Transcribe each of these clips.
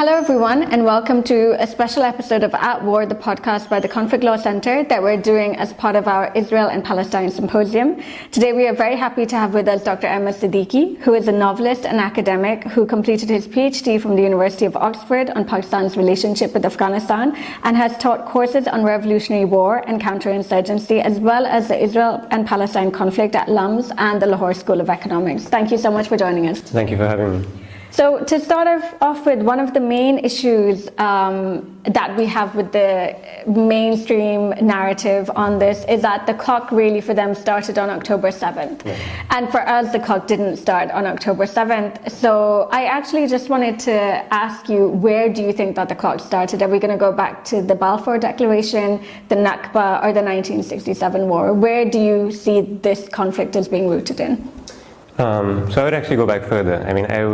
Hello everyone, and welcome to a special episode of At War, the podcast by the Conflict Law Center that we're doing as part of our Israel and Palestine symposium. Today we are very happy to have with us Dr. Ahmad Siddiqi, who is a novelist and academic who completed his PhD from the University of Oxford on Pakistan's relationship with Afghanistan and has taught courses on revolutionary war and counterinsurgency, as well as the Israel and Palestine conflict at LUMS and the Lahore School of Economics. Thank you so much for joining us. Thank you for having me. So to start off with, one of the main issues that we have with the mainstream narrative on this is that the clock really for them started on October 7th. Yeah. And for us, the clock didn't start on October 7th. So I actually just wanted to ask you, where do you think that the clock started? Are we going to go back to the Balfour Declaration, the Nakba, or the 1967 war? Where do you see this conflict as being rooted in? So I would actually go back further. I mean, I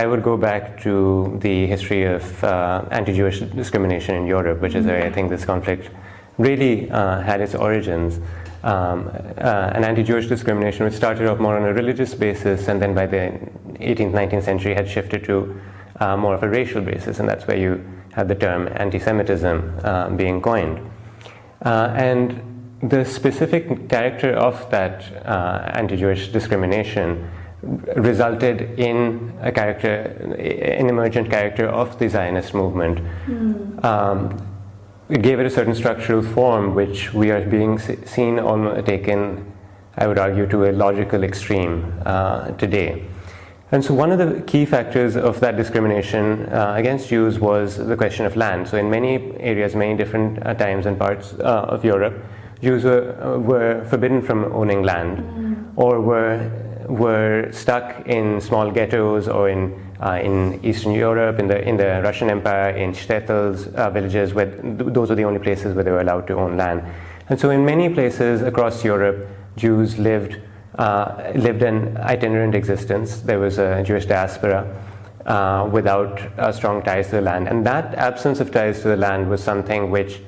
would go back to the history of anti-Jewish discrimination in Europe, which is where I think this conflict really had its origins. An anti-Jewish discrimination which started off more on a religious basis, and then by the 18th, 19th century had shifted to more of a racial basis, and that's where you had the term anti-Semitism being coined. And the specific character of that anti-Jewish discrimination resulted in an emergent character of the Zionist movement. It gave it a certain structural form, which we are being seen taken, I would argue, to a logical extreme today. And so one of the key factors of that discrimination against Jews was the question of land. So in many areas, many different times and parts of Europe, Jews were forbidden from owning land, or were stuck in small ghettos, or in Eastern Europe, in the Russian Empire, in shtetls, villages, where those were the only places where they were allowed to own land. And so in many places across Europe, Jews lived an itinerant existence. There was a Jewish diaspora without strong ties to the land, and that absence of ties to the land was something which,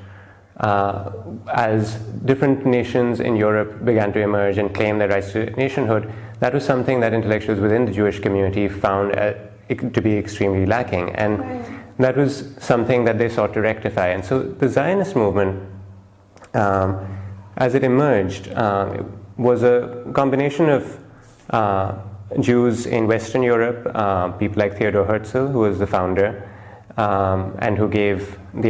as different nations in Europe began to emerge and claim their rights to nationhood, that was something that intellectuals within the Jewish community found to be extremely lacking, and that was something that they sought to rectify. And so the Zionist movement, as it emerged, was a combination of Jews in Western Europe, people like Theodor Herzl, who was the founder, and who gave birth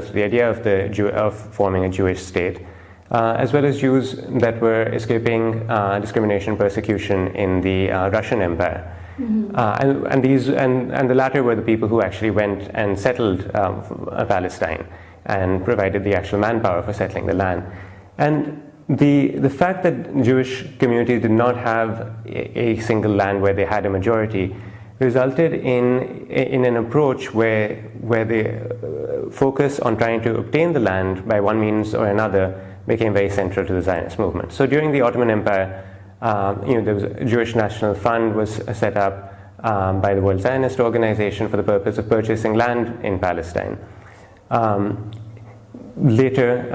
to the idea of forming a Jewish state, as well as Jews that were escaping discrimination, persecution in the Russian Empire, and the latter were the people who actually went and settled Palestine and provided the actual manpower for settling the land. And the fact that Jewish communities did not have a single land where they had a majority resulted in an approach where the focus on trying to obtain the land by one means or another became very central to the Zionist movement. So during the Ottoman Empire, there was a Jewish National Fund was set up by the World Zionist Organization for the purpose of purchasing land in Palestine. Later,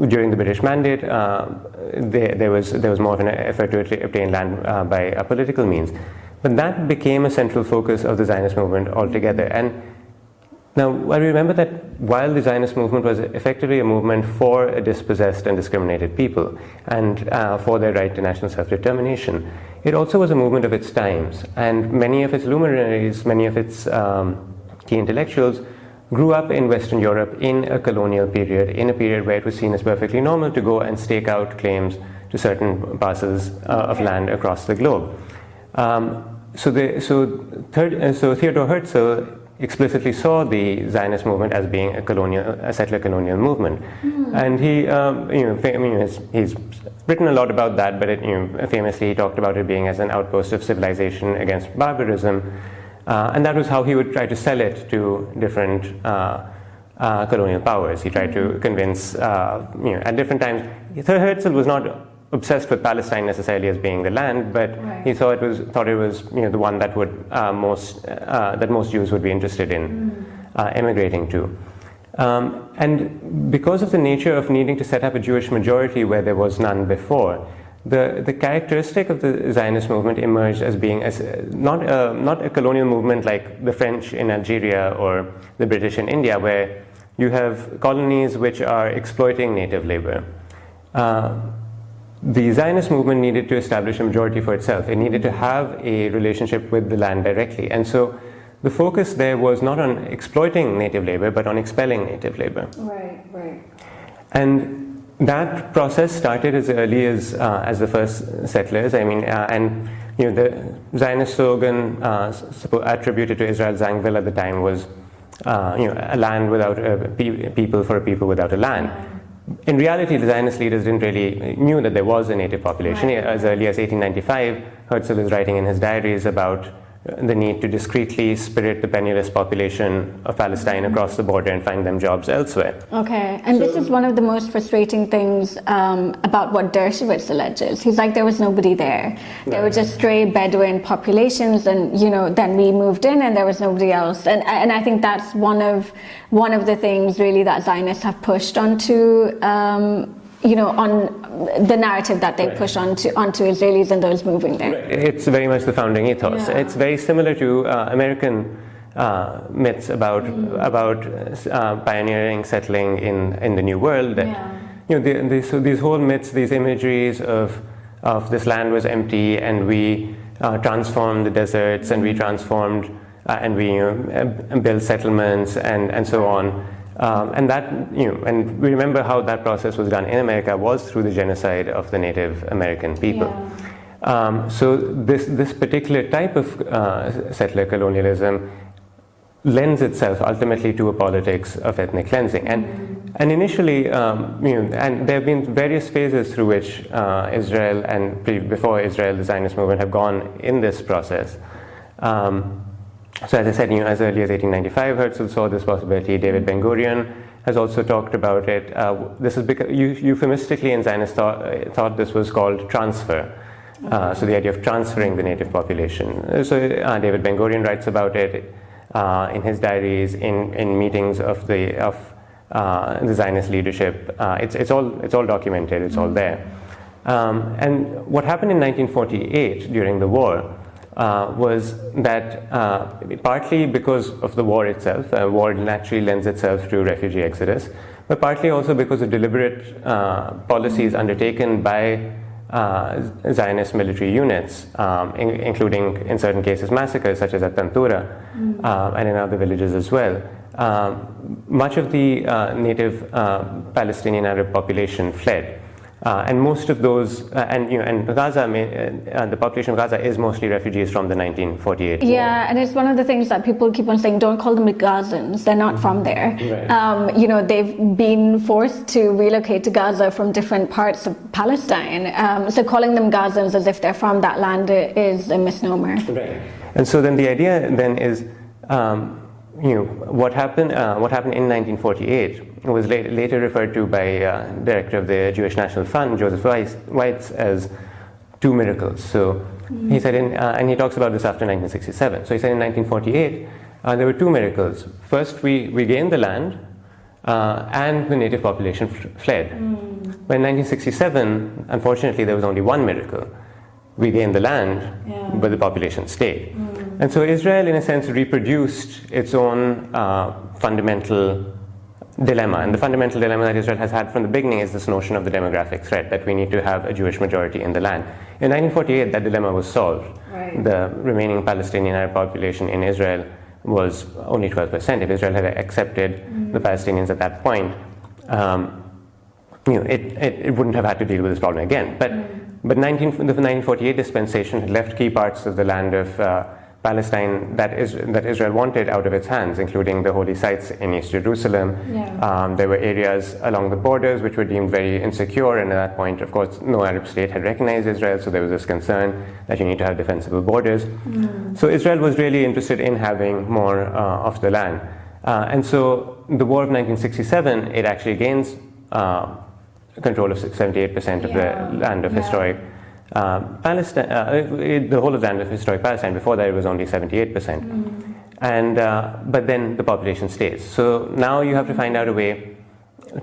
during the British Mandate, there was more of an effort to obtain land by political means. But that became a central focus of the Zionist movement altogether. And now, I remember that while the Zionist movement was effectively a movement for a dispossessed and discriminated people, and for their right to national self-determination, it also was a movement of its times. And many of its luminaries, many of its key intellectuals, grew up in Western Europe in a colonial period, in a period where it was seen as perfectly normal to go and stake out claims to certain parcels of land across the globe. So Theodor Herzl explicitly saw the Zionist movement as being a settler colonial movement, and he's written a lot about that. But famously, he talked about it being as an outpost of civilization against barbarism, and that was how he would try to sell it to different colonial powers. He tried to convince, at different times. Herzl was not obsessed with Palestine necessarily as being the land, but he thought it was the one that would that most Jews would be interested in emigrating to. And because of the nature of needing to set up a Jewish majority where there was none before, the characteristic of the Zionist movement emerged as being not a colonial movement like the French in Algeria or the British in India, where you have colonies which are exploiting native labor. The Zionist movement needed to establish a majority for itself. It needed to have a relationship with the land directly. And so the focus there was not on exploiting native labor, but on expelling native labor. Right, right. And that process started as early as the first settlers. I mean, and the Zionist slogan attributed to Israel Zangwill at the time was, a land without a people for a people without a land. In reality, the Zionist leaders didn't really knew that there was a native population. Right. As early as 1895, Herzl is writing in his diaries about the need to discreetly spirit the penniless population of Palestine across the border and find them jobs elsewhere. Okay, and this is one of the most frustrating things about what Dershowitz alleges. He's like, there was nobody there. There were just stray Bedouin populations, and then we moved in and there was nobody else. And I think that's one of the things really that Zionists have pushed onto on the narrative that they push onto Israelis and those moving there. It's very much the founding ethos. Yeah. It's very similar to American myths about pioneering, settling in the New World. That so these whole myths, these imageries of this land was empty, and we transformed the deserts, and we transformed and we built settlements and so on. And that, and we remember how that process was done in America was through the genocide of the Native American people. Yeah. So this particular type of settler colonialism lends itself ultimately to a politics of ethnic cleansing. And initially, and there have been various phases through which Israel and before Israel, the Zionist movement have gone in this process. So as I said, as early as 1895, Herzl saw this possibility. David Ben-Gurion has also talked about it. This is because euphemistically in Zionists thought this was called transfer. So the idea of transferring the native population. So David Ben-Gurion writes about it in his diaries, in meetings of the Zionist leadership. It's all documented. It's all there. And what happened in 1948 during the war was that partly because of the war itself, war naturally lends itself to refugee exodus, but partly also because of deliberate policies undertaken by Zionist military units, including in certain cases massacres such as at Tantura and in other villages as well. Much of the native Palestinian Arab population fled. And most of those, and Gaza, the population of Gaza is mostly refugees from the 1948 war. Yeah, and it's one of the things that people keep on saying, don't call them the Gazans, they're not from there. Right. They've been forced to relocate to Gaza from different parts of Palestine. So calling them Gazans as if they're from that land is a misnomer. Right. And so then the idea then is, what happened in 1948 was later referred to by director of the Jewish National Fund, Joseph Weitz, as two miracles. So he said, and he talks about this after 1967. So he said in 1948, there were two miracles. First, we gained the land, and the native population fled. But in 1967, unfortunately, there was only one miracle. We gained the land, but the population stayed. And so Israel, in a sense, reproduced its own fundamental dilemma. And the fundamental dilemma that Israel has had from the beginning is this notion of the demographic threat, that we need to have a Jewish majority in the land. In 1948, that dilemma was solved. Right. The remaining Palestinian Arab population in Israel was only 12%. If Israel had accepted the Palestinians at that point, it wouldn't have had to deal with this problem again. But the 1948 dispensation had left key parts of the land of Palestine that Israel wanted out of its hands, including the holy sites in East Jerusalem. There were areas along the borders which were deemed very insecure, and at that point, of course, no Arab state had recognized Israel, so there was this concern that you need to have defensible borders. So Israel was really interested in having more of the land. And so the war of 1967, it actually gains control of 78% of the land of historic Palestine, the whole of the land of historic Palestine. Before that, it was only 78%. And but then the population stays. So now you have to find out a way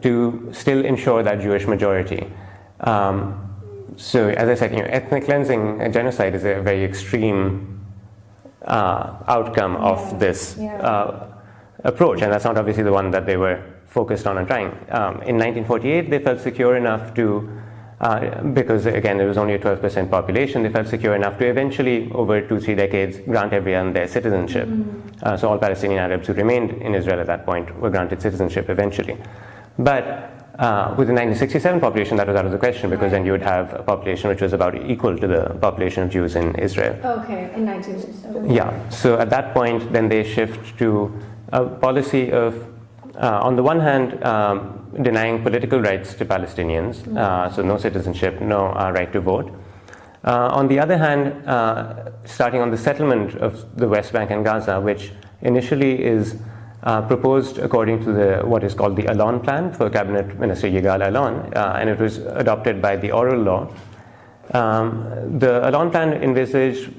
to still ensure that Jewish majority. So as I said, ethnic cleansing and genocide is a very extreme outcome of this approach, and that's not obviously the one that they were focused on and trying. In 1948, they felt secure enough to, because again, there was only a 12% population, they felt secure enough to eventually, over 2-3 decades, grant everyone their citizenship. So all Palestinian Arabs who remained in Israel at that point were granted citizenship eventually. But with the 1967 population, that was out of the question, because then you would have a population which was about equal to the population of Jews in Israel. Okay, in 1967. Yeah, so at that point, then they shift to a policy of, on the one hand, denying political rights to Palestinians, so no citizenship, no right to vote. On the other hand, starting on the settlement of the West Bank and Gaza, which initially is proposed according to what is called the Alon Plan for Cabinet Minister Yigal Alon, and it was adopted by the oral law. The Alon Plan envisaged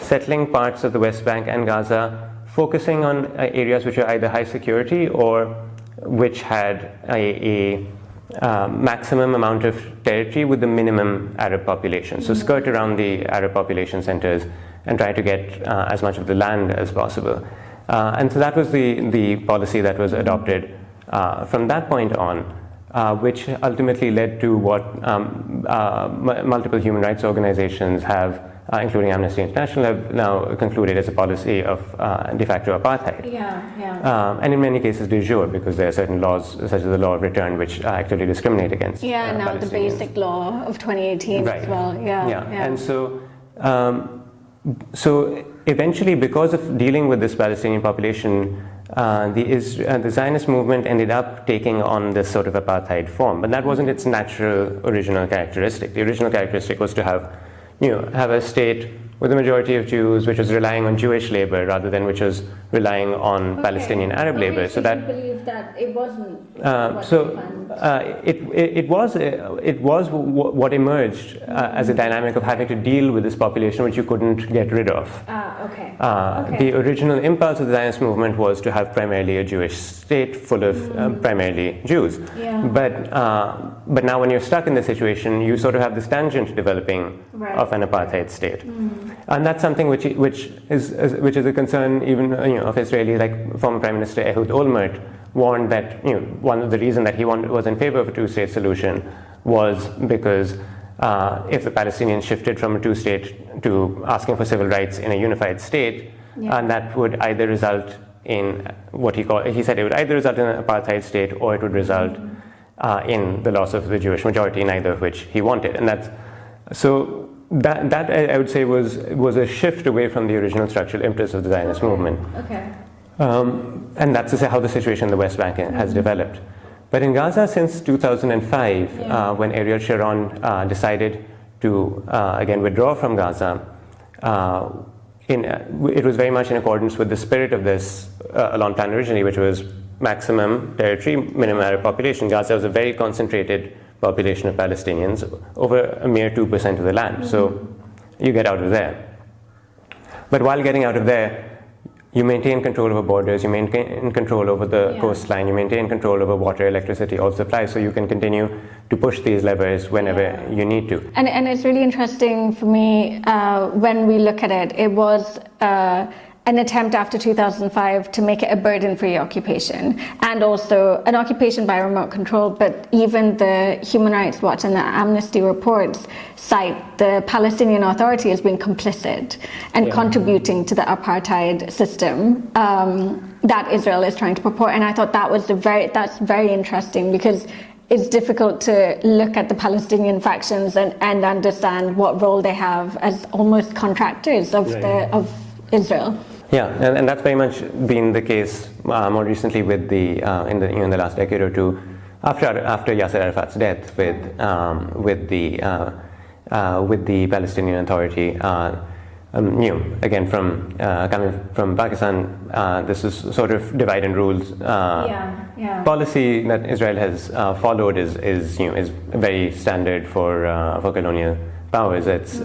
settling parts of the West Bank and Gaza, focusing on areas which are either high security or which had a maximum amount of territory with the minimum Arab population. So skirt around the Arab population centers and try to get as much of the land as possible. And so that was the policy that was adopted from that point on, which ultimately led to what multiple human rights organizations have, including Amnesty International, have now concluded as a policy of de facto apartheid. And in many cases de jure, because there are certain laws, such as the law of return, which actively discriminate against now the basic law of 2018 as well. And so eventually, because of dealing with this Palestinian population, the Zionist movement ended up taking on this sort of apartheid form, but that wasn't its natural original characteristic. The original characteristic was to have a state with a majority of Jews, which was relying on Jewish labor rather than which was relying on Palestinian Arab labor. So that you believe that it wasn't. It was what emerged as a dynamic of having to deal with this population which you couldn't get rid of. The original impulse of the Zionist movement was to have primarily a Jewish state full of primarily Jews. But now when you're stuck in this situation, you sort of have this tangent developing of an apartheid state. And that's something which is a concern even of Israelis, like former Prime Minister Ehud Olmert warned that one of the reasons that he was in favor of a two-state solution was because if the Palestinians shifted from a two-state to asking for civil rights in a unified state, and that would either result in he said it would either result in an apartheid state or it would result in the loss of the Jewish majority, neither of which he wanted. And that I would say was a shift away from the original structural impetus of the Zionist movement. And that's how the situation in the West Bank has developed. But in Gaza, since 2005, when Ariel Sharon decided to again withdraw from Gaza, it was very much in accordance with the spirit of this Alon Plan originally, which was maximum territory, minimum Arab population. Gaza was a very concentrated population of Palestinians, over a mere 2% of the land. So you get out of there. But while getting out of there, you maintain control over borders, you maintain control over the coastline, you maintain control over water, electricity, all supply, so you can continue to push these levers whenever you need to. And it's really interesting for me when we look at it. It was an attempt after 2005 to make it a burden-free occupation, and also an occupation by remote control. But even the Human Rights Watch and the Amnesty reports cite the Palestinian Authority as being complicit and contributing to the apartheid system that Israel is trying to purport. And I thought that's very interesting, because it's difficult to look at the Palestinian factions and understand what role they have as almost contractors of Israel. Yeah, and that's very much been the case more recently with in the last decade or two, after Yasser Arafat's death, with the Palestinian Authority. Again, coming from Pakistan, this is sort of divide and rule policy that Israel has followed is very standard for colonial powers. It's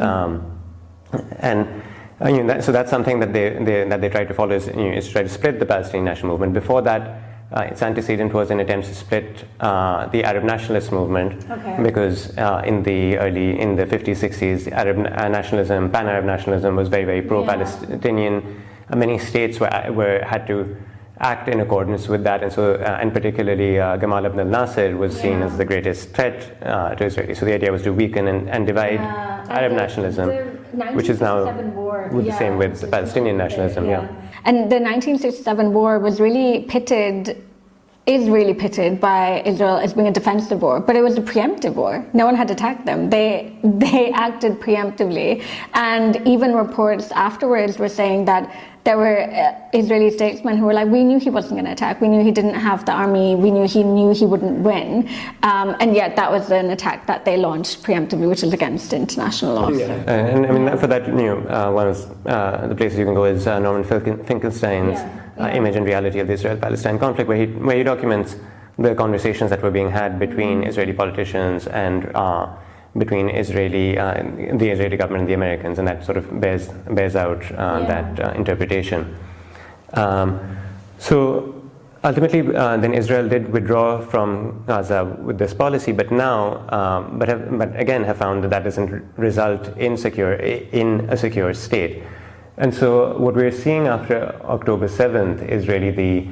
so that's something that they try to follow is to try to split the Palestinian national movement. Before that, its antecedent was an attempt to split the Arab nationalist movement, because in the 50s, 60s, Arab nationalism, pan-Arab nationalism was very, very pro-Palestinian. Many states had to act in accordance with that, and so, and particularly Gamal Abdel Nasser was seen as the greatest threat to Israel. So the idea was to weaken and divide Arab nationalism, which is now the same with the Palestinian nationalism. And the 1967 war was really pitted by Israel as being a defensive war, but it was a preemptive war. No one had attacked them. They acted preemptively, and even reports afterwards were saying that there were Israeli statesmen who were like, we knew he wasn't going to attack, we knew he didn't have the army, we knew he wouldn't win, and yet that was an attack that they launched preemptively, which is against international law. And I mean, for that, one of the places you can go is Norman Finkelstein's Image and Reality of the Israel-Palestine Conflict, where he documents the conversations that were being had between Israeli politicians and between the Israeli government and the Americans, and that sort of bears out that interpretation. So ultimately, then Israel did withdraw from Gaza with this policy, but now, but again, have found that doesn't result in a secure state. And so what we're seeing after October 7th is really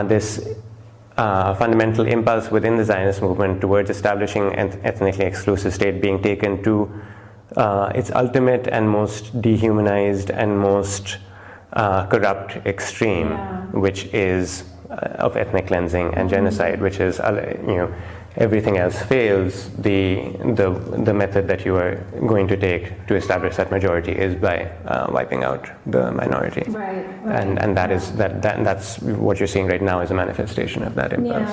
this fundamental impulse within the Zionist movement towards establishing an ethnically exclusive state being taken to its ultimate and most dehumanized and most corrupt extreme, which is of ethnic cleansing and genocide, which is, everything else fails, the method that you are going to take to establish that majority is by wiping out the minority. Right. And that's what you're seeing right now is a manifestation of that impulse.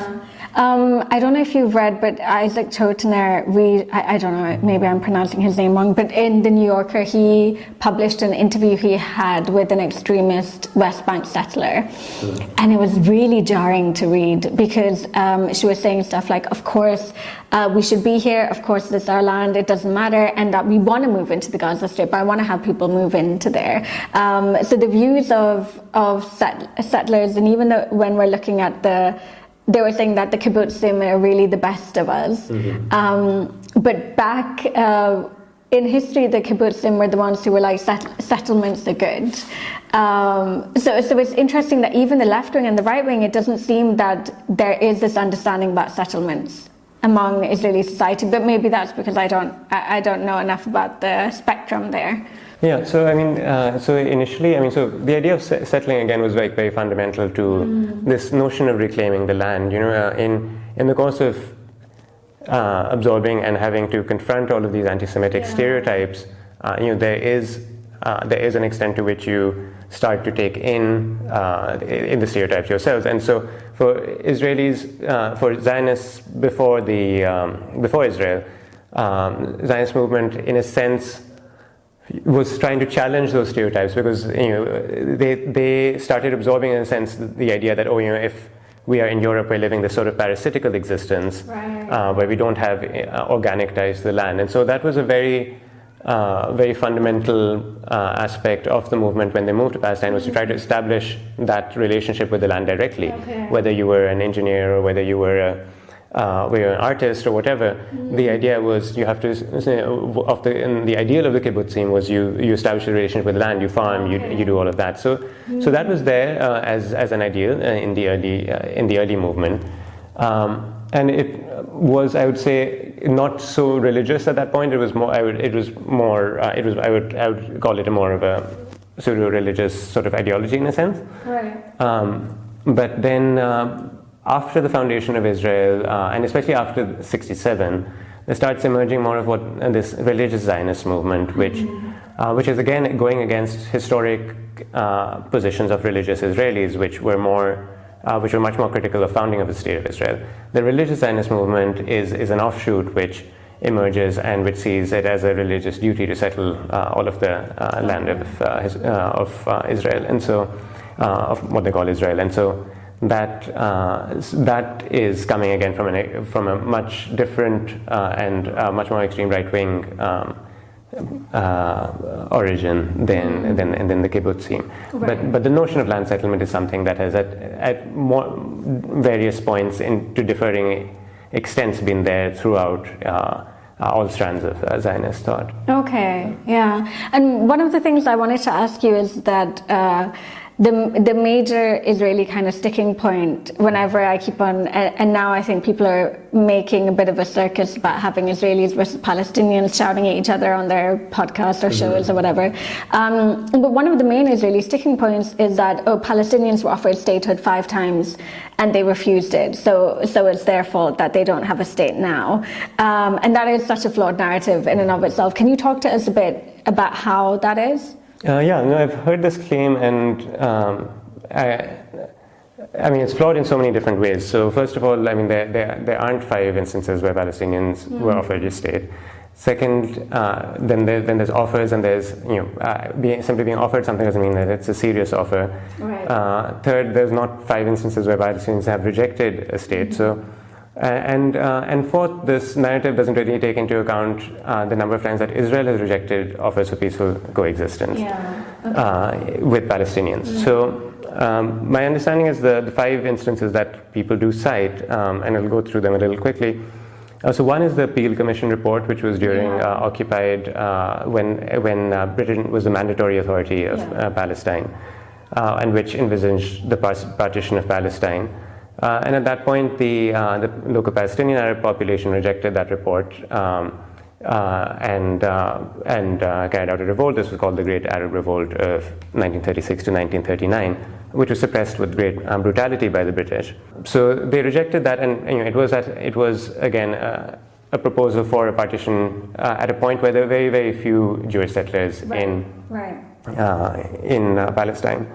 I don't know if you've read, but Isaac Chotiner, I don't know, maybe I'm pronouncing his name wrong, but in The New Yorker, he published an interview he had with an extremist West Bank settler. And it was really jarring to read, because she was saying stuff like, of course, we should be here, of course, this is our land, it doesn't matter, and that we want to move into the Gaza Strip, I want to have people move into there. So the views of settlers, and even when we're looking at they were saying that the kibbutzim are really the best of us. But back in history, the kibbutzim were the ones who were like, settlements are good. So it's interesting that even the left wing and the right wing, it doesn't seem that there is this understanding about settlements among Israeli society, but maybe that's because I don't know enough about the spectrum there. Yeah, so I mean, so initially, so the idea of settling again was very, very fundamental to this notion of reclaiming the land. In the course of absorbing and having to confront all of these anti-Semitic stereotypes, there is an extent to which you start to take in the stereotypes yourselves. And so for Israelis, for Zionists before Israel, Zionist movement in a sense was trying to challenge those stereotypes, because they started absorbing in a sense the idea that if we are in Europe, we're living this sort of parasitical existence, where we don't have organic ties to the land. And so that was a very fundamental aspect of the movement when they moved to Palestine, was to try to establish that relationship with the land directly, whether you were an engineer or whether you were an artist or whatever. The idea was you have to, the ideal of the kibbutzim was you establish a relationship with the land, you farm, you do all of that. So that was there as an ideal in the early movement. And it was, I would say, not so religious at that point. It was more. I would call it more of a pseudo-religious sort of ideology in a sense. Right. But then, after the foundation of Israel, and especially after '67, there starts emerging more of what this religious Zionist movement, which is again going against historic positions of religious Israelis, which were much more critical of founding of the state of Israel. The religious Zionist movement is an offshoot which emerges and which sees it as a religious duty to settle all of the land of Israel, and so of what they call Israel. And so that is coming again from a much different and much more extreme right-wing origin than the kibbutzim. Right. But the notion of land settlement is something that has at more various points to differing extents been there throughout all strands of Zionist thought. Okay, yeah. And one of the things I wanted to ask you is that the major Israeli kind of sticking point whenever I keep on, and now I think people are making a bit of a circus about having Israelis versus Palestinians shouting at each other on their podcasts or shows or whatever. But one of the main Israeli sticking points is that, Palestinians were offered statehood 5 times and they refused it. So it's their fault that they don't have a state now. And that is such a flawed narrative in and of itself. Can you talk to us a bit about how that is? I've heard this claim, and I mean, it's flawed in so many different ways. So first of all, I mean, there aren't 5 instances where Palestinians were offered a state. Second, then there's offers, and there's simply being offered something doesn't mean that it's a serious offer. Right. Third, there's not 5 instances where Palestinians have rejected a state. So. And fourth, this narrative doesn't really take into account the number of times that Israel has rejected offers for peaceful coexistence with Palestinians. So my understanding is the 5 instances that people do cite, and I'll go through them a little quickly. So one is the Peel Commission report, which was during occupied when Britain was the mandatory authority of Palestine, and which envisaged the partition of Palestine. And at that point, the local Palestinian Arab population rejected that report and carried out a revolt. This was called the Great Arab Revolt of 1936 to 1939, which was suppressed with great brutality by the British. So they rejected that, and it was again a proposal for a partition at a point where there were very, very few Jewish settlers in Palestine.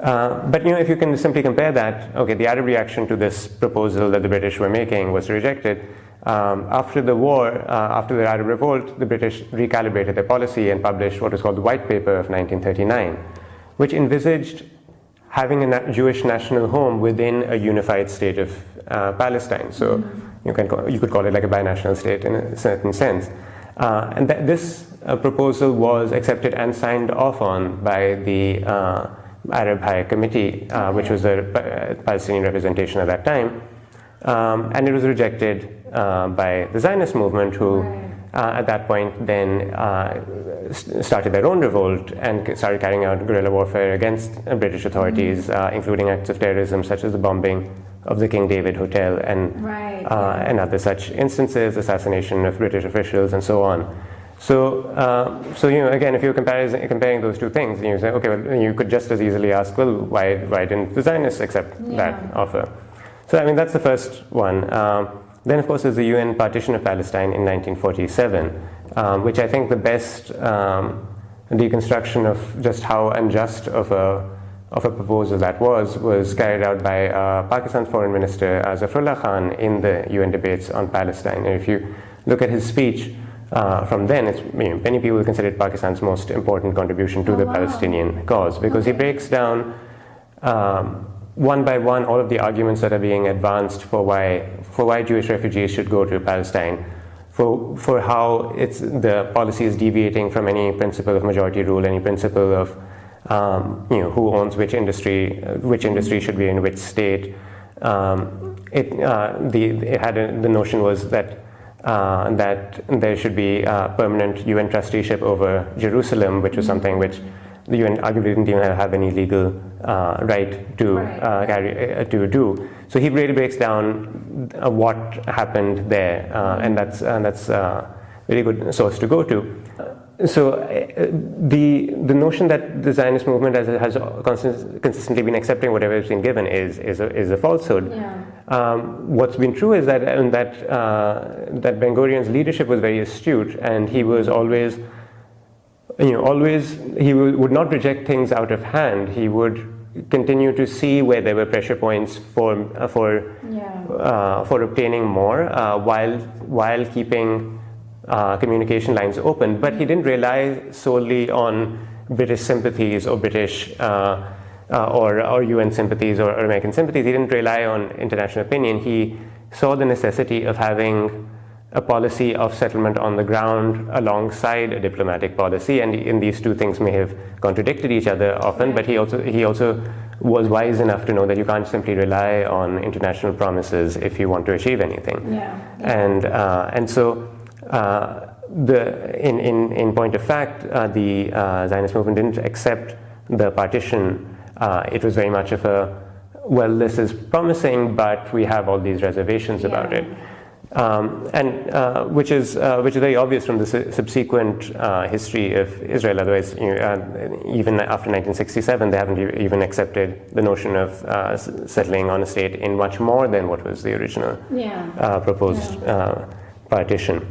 But if you can simply compare that, the Arab reaction to this proposal that the British were making was to reject it. After the war, after the Arab Revolt, the British recalibrated their policy and published what was called the White Paper of 1939, which envisaged having a Jewish national home within a unified state of Palestine. So you could call it like a binational state in a certain sense. And this proposal was accepted and signed off on by the Arab High Committee, which was the Palestinian representation at that time, and it was rejected by the Zionist movement, who at that point then started their own revolt and started carrying out guerrilla warfare against British authorities, including acts of terrorism such as the bombing of the King David Hotel and other such instances, assassination of British officials, and so on. So again, if you're comparing those two things, you say, you could just as easily ask, why didn't the Zionists accept that offer? So I mean, that's the first one. Then, of course, there's the UN partition of Palestine in 1947, which I think the best deconstruction of just how unjust of a proposal that was carried out by Pakistan's Foreign Minister Zafrullah Khan in the UN debates on Palestine. And if you look at his speech, from then, many people consider it Pakistan's most important contribution to the Palestinian cause, because he breaks down one by one all of the arguments that are being advanced for why Jewish refugees should go to Palestine, for how the policy is deviating from any principle of majority rule, any principle of who owns which industry should be in which state. The notion was that there should be permanent UN trusteeship over Jerusalem, which was something which the UN arguably didn't even have any legal right to do. So he really breaks down what happened there, and that's a very good source to go to. So the notion that the Zionist movement has consistently been accepting whatever it's been given is a falsehood. What's been true is that Ben Gurion's leadership was very astute, and he was always he would not reject things out of hand. He would continue to see where there were pressure points for obtaining more, while keeping communication lines open. But he didn't rely solely on British sympathies or British or UN sympathies or American sympathies. He didn't rely on international opinion. He saw the necessity of having a policy of settlement on the ground alongside a diplomatic policy, and these two things may have contradicted each other often, but he also was wise enough to know that you can't simply rely on international promises if you want to achieve anything. And so in point of fact, the Zionist movement didn't accept the partition. It was very much of a, well, this is promising, but we have all these reservations about it. Which is very obvious from the subsequent history of Israel. Otherwise, even after 1967, they haven't even accepted the notion of settling on a state in much more than what was the original proposed partition.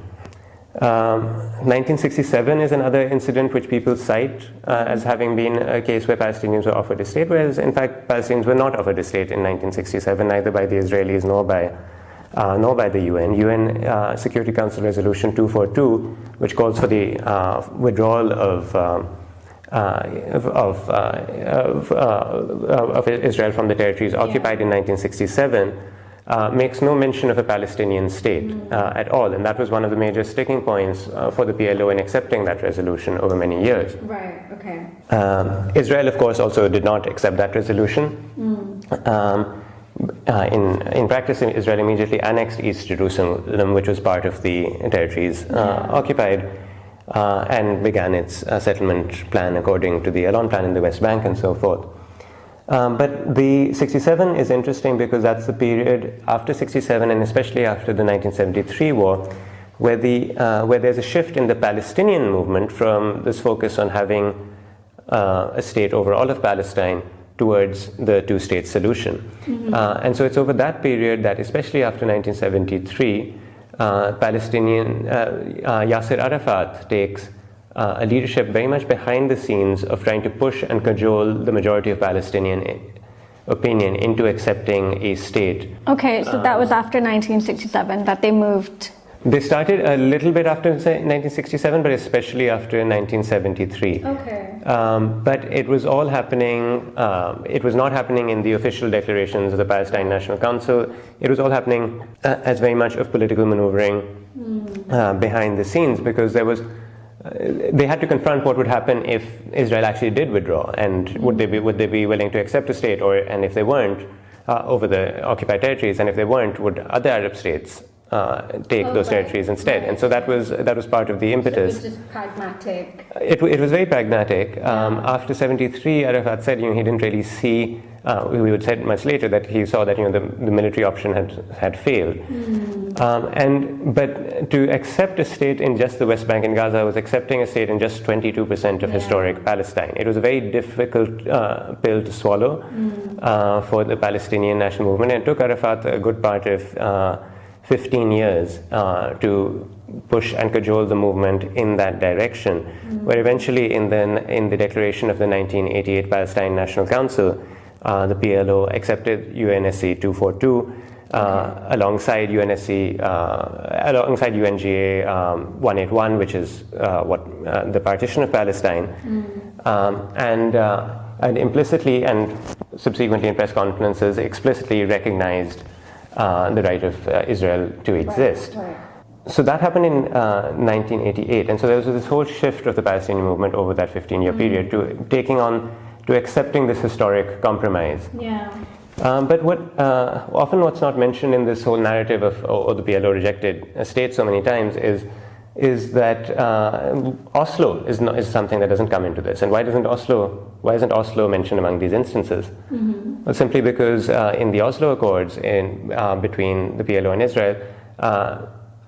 1967 is another incident which people cite as having been a case where Palestinians were offered a state, whereas in fact Palestinians were not offered a state in 1967, neither by the Israelis nor by the UN. UN Security Council Resolution 242, which calls for the withdrawal of Israel from the territories occupied in 1967, makes no mention of a Palestinian state at all, and that was one of the major sticking points for the PLO in accepting that resolution over many years. Right. Okay. Israel, of course, also did not accept that resolution. In practice, Israel immediately annexed East Jerusalem, which was part of the territories occupied, and began its settlement plan according to the Elon Plan in the West Bank and so forth. But the 67 is interesting because that's the period after 67, and especially after the 1973 war, where there's a shift in the Palestinian movement from this focus on having a state over all of Palestine towards the two-state solution. And so it's over that period that, especially after 1973, Palestinian Yasser Arafat takes a leadership very much behind the scenes of trying to push and cajole the majority of Palestinian opinion into accepting a state. Okay, so that was after 1967 that they moved. They started a little bit after 1967, but especially after 1973. Okay. But it was all happening, it was not happening in the official declarations of the Palestine National Council. It was all happening as very much of political maneuvering behind the scenes, because there was, they had to confront what would happen if Israel actually did withdraw, and would they be willing to accept a state, and if they weren't, over the occupied territories, and if they weren't, would other Arab states take those territories instead? And so that was part of the impetus. So it was just pragmatic. It was very pragmatic. After 73, Arafat said, he didn't really see. We would say much later that he saw that the military option had failed. But to accept a state in just the West Bank and Gaza was accepting a state in just 22% of historic Palestine. It was a very difficult pill to swallow for the Palestinian national movement, and it took Arafat a good part of 15 years to push and cajole the movement in that direction, where eventually in the declaration of the 1988 Palestine National Council, the PLO accepted UNSC 242 alongside UNGA 181, which is the partition of Palestine, and implicitly and subsequently in press conferences explicitly recognized the right of Israel to exist. Right. So that happened in 1988, and so there was this whole shift of the Palestinian movement over that 15-year period to accepting this historic compromise. But what's not mentioned in this whole narrative of the PLO rejected a state so many times is that Oslo is something that doesn't come into this. And why isn't Oslo mentioned among these instances? Well, simply because in the Oslo Accords between the PLO and Israel,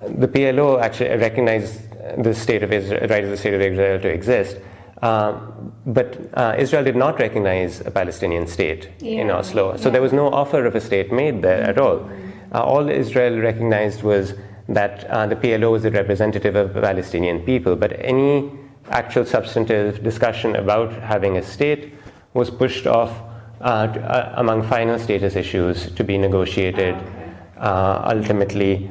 the PLO actually recognized the state of Israel, right of the state of Israel to exist, but Israel did not recognize a Palestinian state in Oslo. So there was no offer of a state made there at all. All Israel recognized was that the PLO was the representative of the Palestinian people, but any actual substantive discussion about having a state was pushed off among final status issues to be negotiated ultimately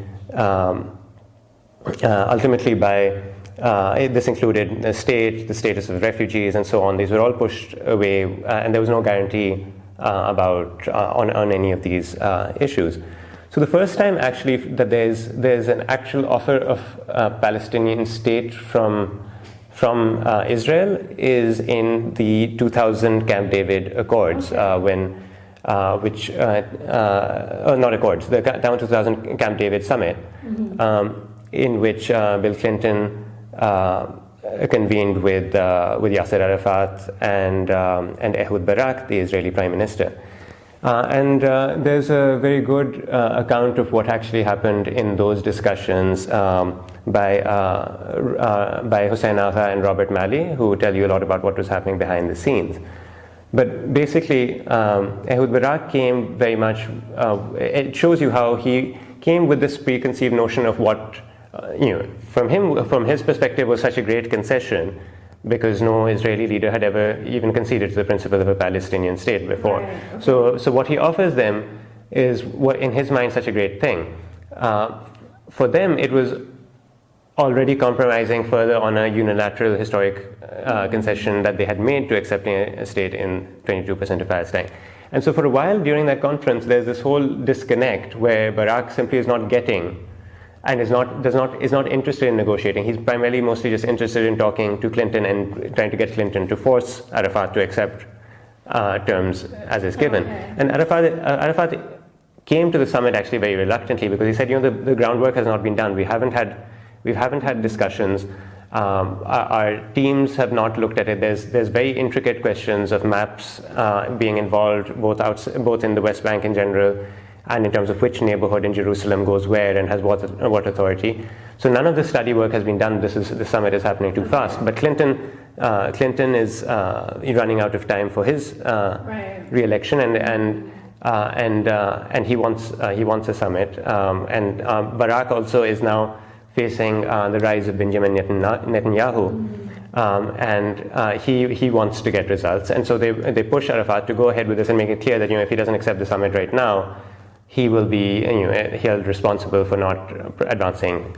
by this included the state, the status of refugees, and so on. These were all pushed away, and there was no guarantee on any of these issues. So the first time actually that there's an actual offer of a Palestinian state from from Israel is in the 2000 Camp David Accords, not Accords, the down 2000 Camp David Summit, in which Bill Clinton convened with Yasser Arafat and Ehud Barak, the Israeli Prime Minister. And there's a very good account of what actually happened in those discussions by Hussein Agha and Robert Malley, who tell you a lot about what was happening behind the scenes. But basically, Ehud Barak came very much, it shows you how he came with this preconceived notion of what, from his perspective, was such a great concession, because no Israeli leader had ever even conceded to the principle of a Palestinian state before. Right, okay. So what he offers them is, what in his mind, such a great thing. For them, it was already compromising further on a unilateral historic concession that they had made to accepting a state in 22% of Palestine. And so for a while during that conference, there's this whole disconnect where Barak simply is not getting and is not interested in negotiating. He's primarily mostly just interested in talking to Clinton and trying to get Clinton to force Arafat to accept terms as is given. Okay. And Arafat came to the summit actually very reluctantly, because he said, the groundwork has not been done. We haven't had discussions. Our teams have not looked at it. There's very intricate questions of maps being involved, both in the West Bank in general, and in terms of which neighborhood in Jerusalem goes where and has what authority. So none of the study work has been done. The summit is happening too fast. But Clinton is running out of time for his re-election, and he wants a summit. And Barak also is now facing the rise of Benjamin Netanyahu. And he wants to get results, and so they push Arafat to go ahead with this and make it clear that if he doesn't accept the summit right now, he will be held responsible for not advancing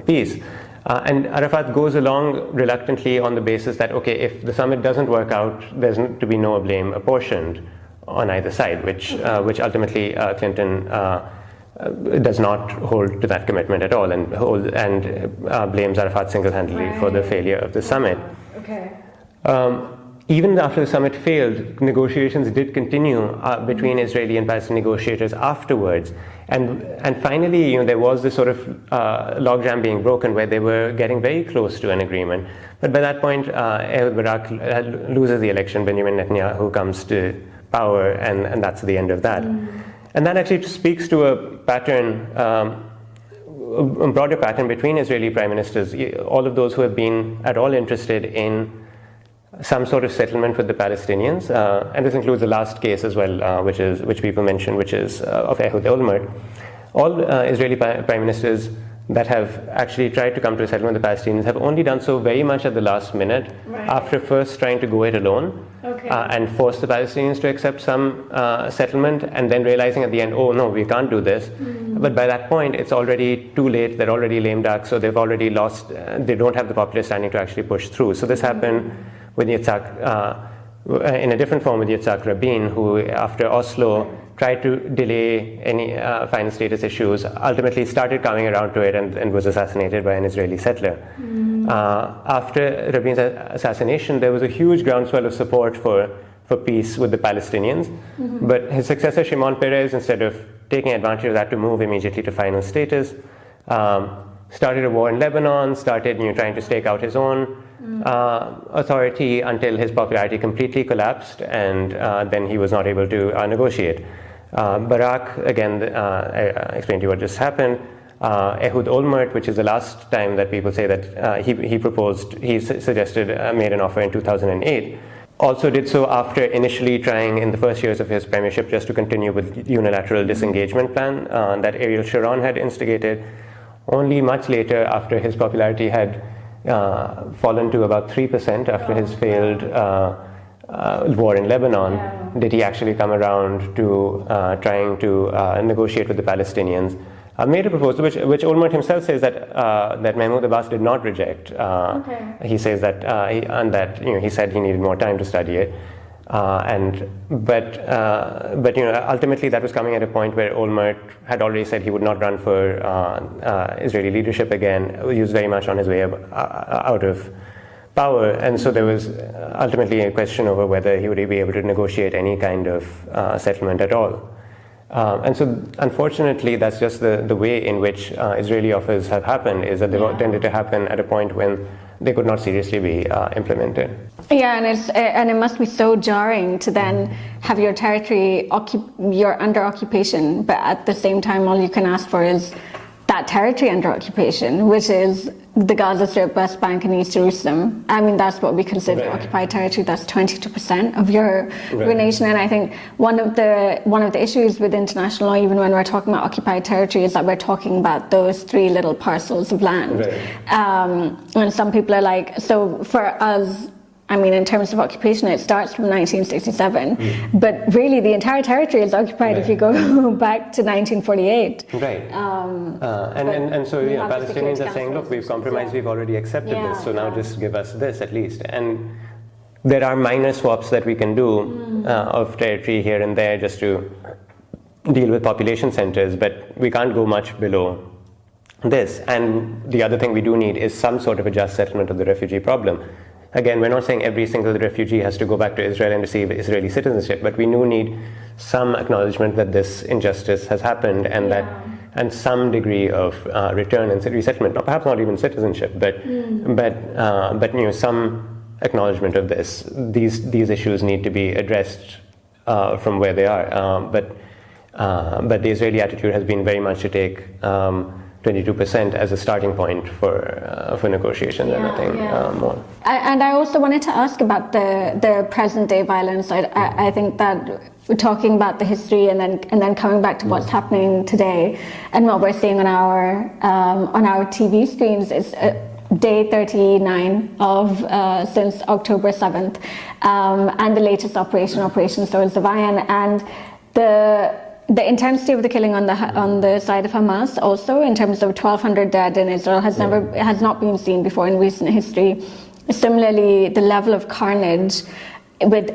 peace. And Arafat goes along reluctantly on the basis that, okay, if the summit doesn't work out, there's to be no blame apportioned on either side, which ultimately Clinton does not hold to that commitment at all, and blames Arafat single-handedly for the failure of the summit. Okay. Even after the summit failed, negotiations did continue between Israeli and Palestinian negotiators afterwards. And finally, there was this sort of logjam being broken where they were getting very close to an agreement. But by that point, Ehud Barak loses the election, Benjamin Netanyahu comes to power, and that's the end of that. And that actually speaks to a pattern, a broader pattern between Israeli prime ministers, all of those who have been at all interested in some sort of settlement with the Palestinians, and this includes the last case as well, which people mentioned, which is of Ehud Olmert. All Israeli prime ministers that have actually tried to come to a settlement with the Palestinians have only done so very much at the last minute, after first trying to go it alone, and force the Palestinians to accept some settlement, and then realizing at the end, oh no, we can't do this. But by that point, it's already too late. They're already lame duck, so they've already lost. They don't have the popular standing to actually push through. So this happened with Yitzhak, in a different form with Yitzhak Rabin, who after Oslo tried to delay any final status issues, ultimately started coming around to it and was assassinated by an Israeli settler. After Rabin's assassination, there was a huge groundswell of support for peace with the Palestinians, but his successor Shimon Peres, instead of taking advantage of that to move immediately to final status, started a war in Lebanon, started trying to stake out his own authority until his popularity completely collapsed, and then he was not able to negotiate. Barak, again, I explained to you what just happened. Ehud Olmert, which is the last time that people say that he suggested, made an offer in 2008, also did so after initially trying in the first years of his premiership just to continue with unilateral disengagement plan that Ariel Sharon had instigated. Only much later, after his popularity had fallen to about 3% after his failed war in Lebanon, did he actually come around to trying to negotiate with the Palestinians. Made a proposal which Olmert himself says that Mahmoud Abbas did not reject. He says that he said he needed more time to study it. But ultimately that was coming at a point where Olmert had already said he would not run for Israeli leadership again. He was very much on his way out of power, and so there was ultimately a question over whether he would be able to negotiate any kind of settlement at all. And so, unfortunately, that's just the way in which Israeli offers have happened, is that they tended to happen at a point when they could not seriously be implemented. Yeah, and it must be so jarring to then have your territory, you're under occupation, but at the same time, all you can ask for is that territory under occupation, which is the Gaza Strip, West Bank, and East Jerusalem. I mean, that's what we consider occupied territory. That's 22% of your nation. And I think one of the issues with international law, even when we're talking about occupied territory, is that we're talking about those 3 little parcels of land. And some people are like, so for us, I mean, in terms of occupation, it starts from 1967, but really the entire territory is occupied if you go back to 1948. And so Palestinians are saying, look, we've compromised, we've already accepted this, so now just give us this at least. And there are minor swaps that we can do of territory here and there just to deal with population centers, but we can't go much below this. And the other thing we do need is some sort of a just settlement of the refugee problem. Again, we're not saying every single refugee has to go back to Israel and receive Israeli citizenship, but we do need some acknowledgement that this injustice has happened, and and some degree of return and resettlement. Perhaps not even citizenship, but some acknowledgement of this. These issues need to be addressed from where they are. But the Israeli attitude has been very much to take 22% as a starting point for negotiations and nothing more. And I also wanted to ask about the present day violence. I think that we're talking about the history and then coming back to what's happening today and what we're seeing on our TV screens is day 39 of since October 7th, and the latest Operation Swords of Iron, and the intensity of the killing on the side of Hamas, also in terms of 1,200 dead in Israel, has not been seen before in recent history. Similarly, the level of carnage, with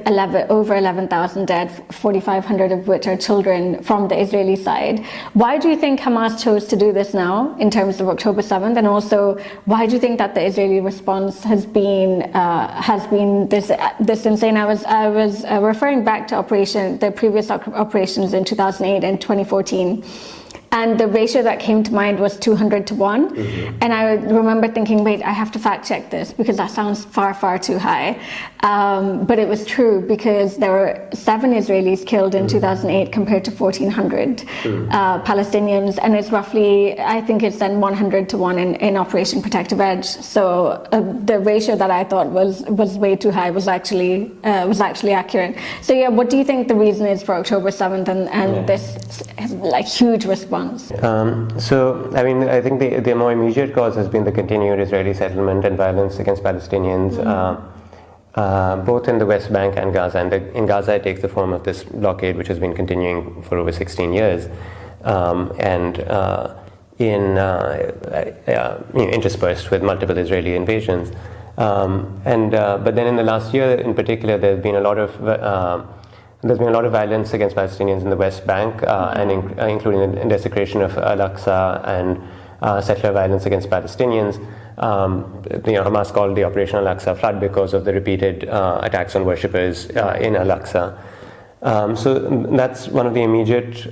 over 11,000 dead, 4,500 of which are children from the Israeli side. Why do you think Hamas chose to do this now, in terms of October 7th, and also why do you think that the Israeli response has been this insane? I was referring back to the previous operations in 2008 and 2014. And the ratio that came to mind was 200 to 1. And I remember thinking, wait, I have to fact check this because that sounds far, far too high. But it was true, because there were 7 Israelis killed in 2008 compared to 1,400 Palestinians. And it's roughly, I think it's then 100 to 1 in Operation Protective Edge. So the ratio that I thought was way too high was actually accurate. So yeah, what do you think the reason is for October 7th and this huge response? So, I mean, I think the more immediate cause has been the continued Israeli settlement and violence against Palestinians, both in the West Bank and Gaza. And in Gaza, it takes the form of this blockade, which has been continuing for over 16 years, interspersed with multiple Israeli invasions. But then in the last year, in particular, there's been a lot of violence against Palestinians in the West Bank, including the desecration of Al-Aqsa and settler violence against Palestinians. Hamas called the Operation Al-Aqsa flood because of the repeated attacks on worshippers in Al-Aqsa. So that's one of the immediate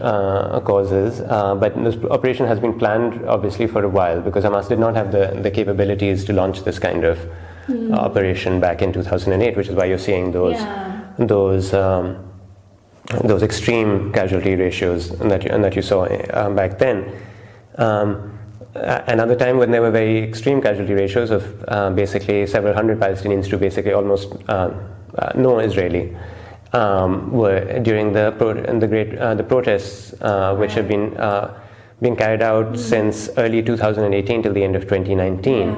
causes. But this operation has been planned, obviously, for a while, because Hamas did not have the capabilities to launch this kind of operation back in 2008, which is why you're seeing those extreme casualty ratios that you saw back then. Another time when there were very extreme casualty ratios of basically several hundred Palestinians to basically almost no Israeli were during the protests which have been carried out since early 2018 till the end of 2019.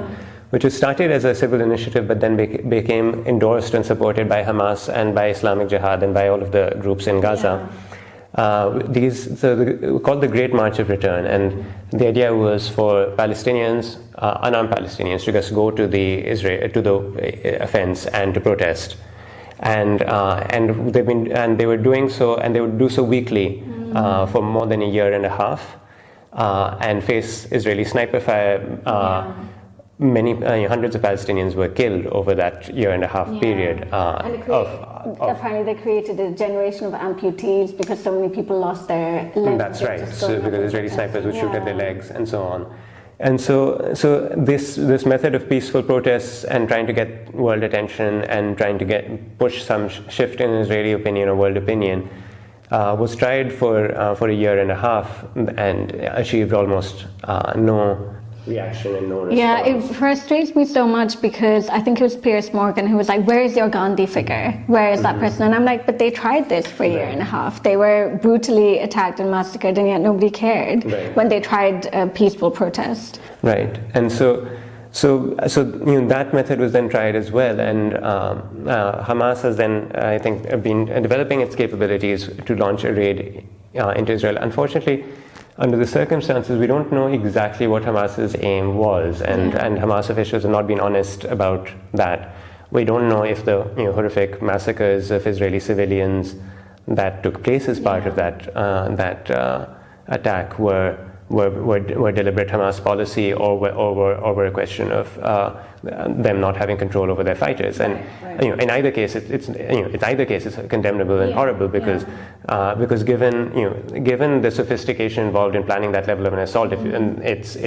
Which was started as a civil initiative, but then became endorsed and supported by Hamas and by Islamic Jihad and by all of the groups in Gaza. Called the Great March of Return, and the idea was for Palestinians, unarmed Palestinians, to just go to the offense and to protest, and they were doing so, and they would do so weekly for more than a year and a half, and face Israeli sniper fire. many hundreds of Palestinians were killed over that year and a half period. Apparently, they created a generation of amputees because so many people lost their legs. That's right. So because Israeli snipers would shoot at their legs and so on. And so this method of peaceful protests and trying to get world attention and trying to push some shift in Israeli opinion or world opinion was tried for a year and a half and achieved almost no reaction and no response. Yeah, it frustrates me so much because I think it was Piers Morgan who was like, where is your Gandhi figure? Where is that person? And I'm like, but they tried this for a year and a half. They were brutally attacked and massacred, and yet nobody cared when they tried a peaceful protest. Right. And so that method was then tried as well, and Hamas has then, I think, been developing its capabilities to launch a raid into Israel. Unfortunately, under the circumstances, we don't know exactly what Hamas's aim was, and Hamas officials have not been honest about that. We don't know if the horrific massacres of Israeli civilians that took place as part of that attack were deliberate Hamas policy or were a question of them not having control over their fighters. And in either case, it's condemnable and horrible because given the sophistication involved in planning that level of an assault, it's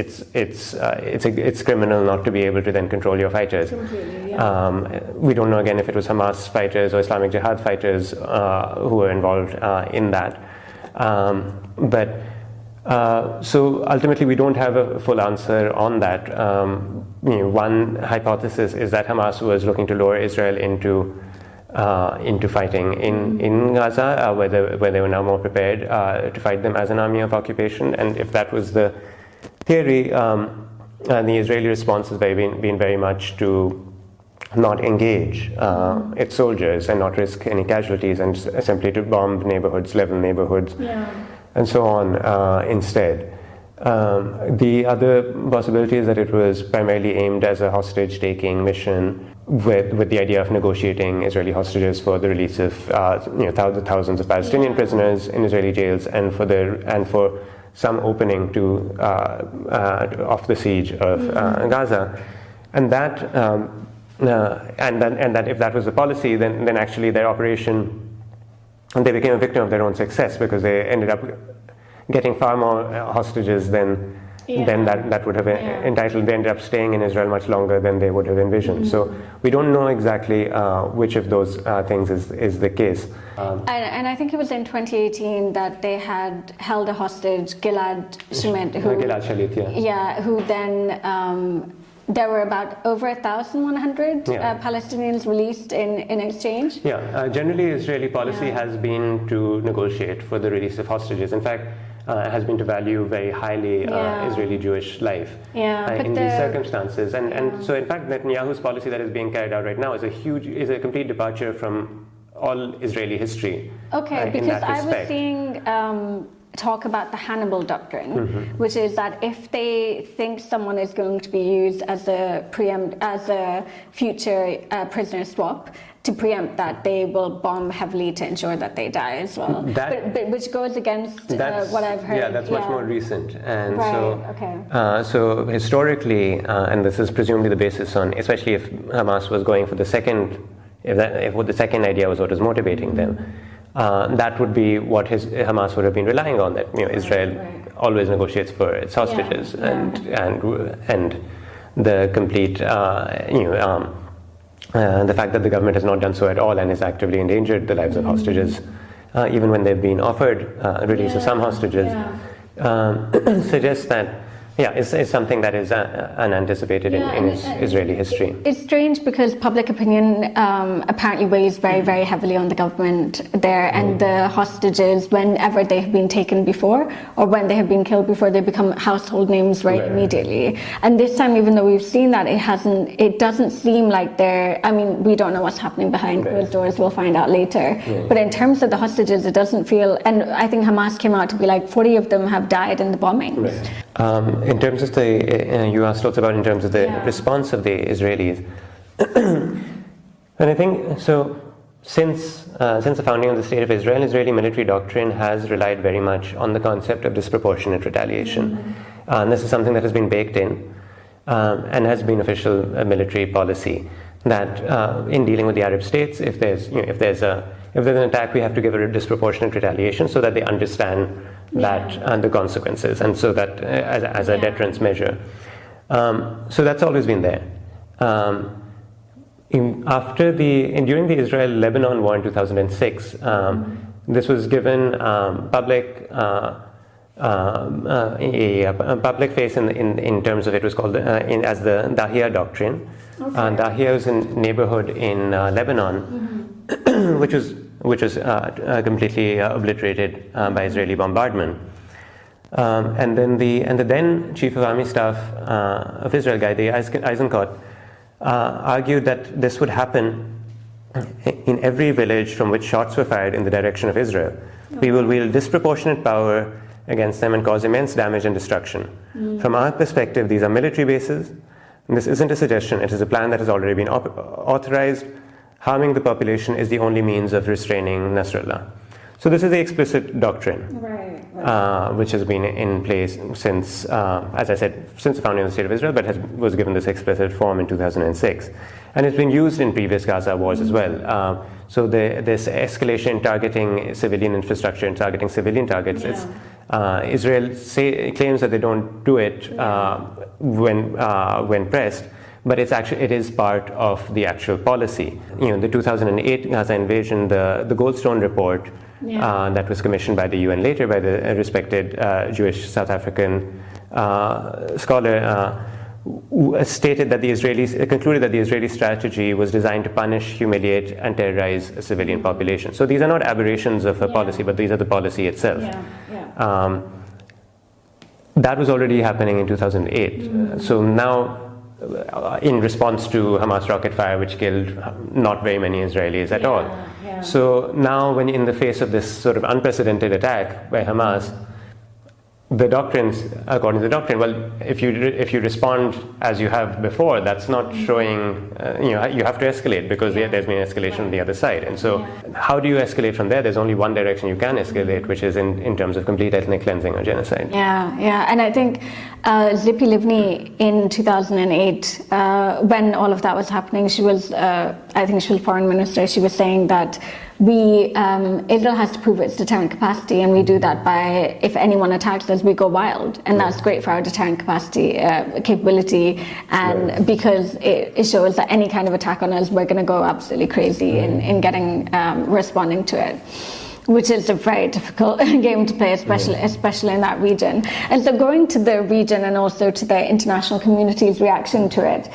criminal not to be able to then control your fighters. We don't know again if it was Hamas fighters or Islamic Jihad fighters who were involved in that, so ultimately, we don't have a full answer on that. One hypothesis is that Hamas was looking to lure Israel into fighting in Gaza, where they were now more prepared to fight them as an army of occupation. And if that was the theory, the Israeli response has been very much to not engage its soldiers and not risk any casualties, and simply to bomb neighborhoods, level neighborhoods. And so on instead. The other possibility is that it was primarily aimed as a hostage-taking mission with the idea of negotiating Israeli hostages for the release of thousands of Palestinian prisoners in Israeli jails, and for some opening to off the siege of Gaza. And that if that was the policy, then actually their operation, and they became a victim of their own success because they ended up getting far more hostages than that would have entitled. They ended up staying in Israel much longer than they would have envisioned. So we don't know exactly which of those things is the case. And I think it was in 2018 that they had held a hostage, Gilad Shalit, who then there were about over 1,100 Palestinians released in exchange. Generally, Israeli policy has been to negotiate for the release of hostages. In fact, has been to value very highly Israeli Jewish life in these circumstances. And so, in fact, Netanyahu's policy that is being carried out right now is a complete departure from all Israeli history. Okay, because I was seeing talk about the Hannibal Doctrine, which is that if they think someone is going to be used as a future prisoner swap, to preempt that, they will bomb heavily to ensure that they die as well. But which goes against what I've heard. Yeah, that's much more recent. And so historically, and this is presumably the basis on, especially if Hamas was going for the second, if the second idea was what was motivating them, that would be what Hamas would have been relying on. That Israel always negotiates for its hostages, and the complete the fact that the government has not done so at all and has actively endangered the lives of hostages, even when they've been offered release of some hostages, suggests that it's something that is unanticipated in Israeli history. It's strange because public opinion apparently weighs very, very heavily on the government there, and the hostages, whenever they have been taken before or when they have been killed before, they become household names immediately. And this time, even though we've seen that, it doesn't seem like we don't know what's happening behind closed doors, we'll find out later. But in terms of the hostages, it doesn't feel, and I think Hamas came out to be like 40 of them have died in the bombings. In terms of you asked also about in terms of the response of the Israelis, and I think so. Since the founding of the State of Israel, Israeli military doctrine has relied very much on the concept of disproportionate retaliation, and this is something that has been baked in. and has been official military policy that in dealing with the Arab states, if there's an attack, we have to give a disproportionate retaliation so that they understand that and the consequences, and so that as a deterrence measure. So that's always been there. During the Israel-Lebanon war in 2006, this was given public face in terms of, it was called as the Dahia Doctrine. Dahia was a neighborhood in Lebanon, which was completely obliterated by Israeli bombardment. And then the then Chief of Army Staff of Israel, Gadi Eisenkot, argued that this would happen in every village from which shots were fired in the direction of Israel. We will wield disproportionate power against them and cause immense damage and destruction. From our perspective, these are military bases. And this isn't a suggestion, it is a plan that has already been authorized. Harming the population is the only means of restraining Nasrallah. So this is the explicit doctrine, which has been in place since, as I said, since the founding of the State of Israel, but was given this explicit form in 2006. And it's been used in previous Gaza wars as well. So this escalation targeting civilian infrastructure and targeting civilian targets, Israel claims that they don't do it when pressed, but it is part of the actual policy. The 2008 Gaza invasion, the Goldstone report that was commissioned by the UN later by the respected Jewish South African scholar, stated that concluded that the Israeli strategy was designed to punish, humiliate, and terrorize a civilian population. So these are not aberrations of a policy, but these are the policy itself. That was already happening in 2008. So now, in response to Hamas rocket fire, which killed not very many Israelis at all. So now, when in the face of this sort of unprecedented attack by Hamas, the doctrines, according to the doctrine, well, if you respond as you have before, that's not showing, you have to escalate because there's been escalation on the other side. And so how do you escalate from there? There's only one direction you can escalate, which is in terms of complete ethnic cleansing or genocide. And I think Tzipi Livni in 2008, when all of that was happening, she was, I think she was foreign minister, she was saying that Israel has to prove its deterrent capacity, and we do that by, if anyone attacks us, we go wild, and that's great for our deterrent capacity, capability, and because it shows that any kind of attack on us, we're going to go absolutely crazy in responding to it, which is a very difficult game to play, especially in that region. And so going to the region and also to the international community's reaction to it,